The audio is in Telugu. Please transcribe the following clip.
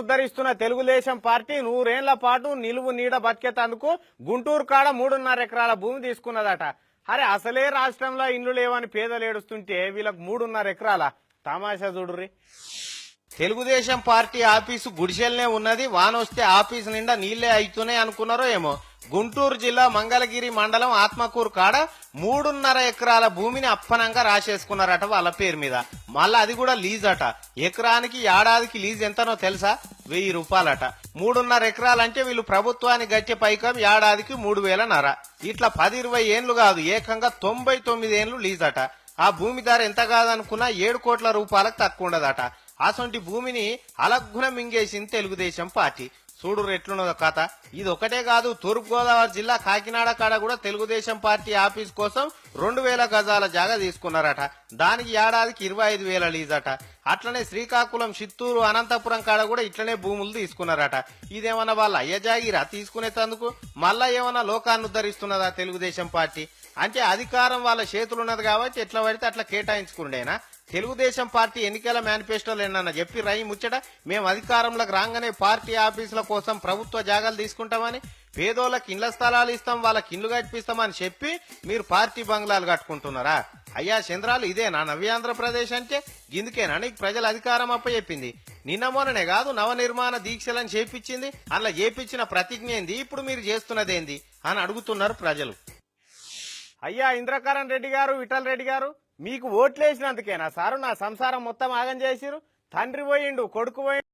ఉద్ధరిస్తున్న తెలుగుదేశం పార్టీ 100 ఏళ్ల పాటు నిలువు నీడ బతికేతందుకు గుంటూరు కాడ 3.5 ఎకరాల భూమి తీసుకున్నదట. అరే అసలే రాష్ట్రంలో ఇండ్లు లేవని పేదలు ఏడుస్తుంటే వీళ్ళకి 3.5 ఎకరాల తమాషా చూడుర్రి. తెలుగుదేశం పార్టీ ఆఫీసు గుడిసెల్నే ఉన్నది, వానొస్తే ఆఫీసు నిండా నీళ్లే అవుతున్నాయి అనుకున్నారో ఏమో. గుంటూరు జిల్లా మంగళగిరి మండలం ఆత్మకూరు కాడ 3.5 ఎకరాల భూమిని అప్పనంగా రాసేసుకున్నారట వాళ్ళ పేరు మీద. మళ్ళా అది కూడా లీజ్ అట. ఎకరానికి ఏడాదికి లీజ్ ఎంతనో తెలుసా? 1000 రూపాయలట. 3.5 ఎకరాలంటే వీళ్ళు ప్రభుత్వానికి గట్టే పైకం ఏడాదికి 3000 ఇట్లా 10-20 ఏండ్లు కాదు, ఏకంగా 99 ఏండ్లు లీజ్ అట. ఆ భూమి ధర ఎంత కాదనుకున్నా 7 కోట్ల రూపాయలకు తక్కువ ఉండదట. అసొంటి భూమిని అలగ్గున మింగేసింది తెలుగుదేశం పార్టీ. చూడు ఎట్లున్నదో కథ. ఇది ఒకటే కాదు, తూర్పుగోదావరి జిల్లా కాకినాడ కాడ కూడా తెలుగుదేశం పార్టీ ఆఫీస్ కోసం 2000 గజాల జాగా తీసుకున్నారట. దానికి ఏడాదికి 25,000 లీజట. అట్లనే శ్రీకాకుళం, చిత్తూరు, అనంతపురం కాడ కూడా ఇట్లనే భూములు తీసుకున్నారట. ఇదేమన్నా వాళ్ళ అయ్య జాగిరా తీసుకునేందుకు? మళ్ళా ఏమన్నా లోకాన్ని ఉద్ధరిస్తున్నదా తెలుగుదేశం పార్టీ? అంటే అధికారం వాళ్ళ చేతులున్నది కాబట్టి ఎట్లా పడితే అట్లా కేటాయించుకుండేనా? తెలుగుదేశం పార్టీ ఎన్నికల మేనిఫెస్టోలు ఏమన్నా చెప్పి రై ముచ్చట, మేము అధికారంలోకి రాగానే పార్టీ ఆఫీసుల కోసం ప్రభుత్వ జాగాలు తీసుకుంటామని, పేదోళ్ళకి ఇండ్ల స్థలాలు ఇస్తాం, వాళ్ళకి ఇండ్లు కట్టిస్తామని చెప్పి మీరు పార్టీ బంగ్లాలు కట్టుకుంటున్నారా? అయ్యా చంద్రాలు, ఇదేనా నవ్యాంధ్రప్రదేశ్ అంటే? గిందుకేనా నీకు ప్రజల అధికారం అప్పచెప్పింది? నిన్న మొన్ననే కాదు నవనిర్మాణ దీక్షలను చేపించింది. అలా చేపించిన ప్రతిజ్ఞ ఏంది, ఇప్పుడు మీరు చేస్తున్నదేంది అని అడుగుతున్నారు ప్రజలు. అయ్యా ఇంద్రకరణ్ రెడ్డి గారు, విఠల్ రెడ్డి గారు, మీకు ఓట్లేసినందుకేనా సారు నా సంసారం మొత్తం ఆగం చేసిరు? తండ్రి పోయిండు, కొడుకు పోయిండు.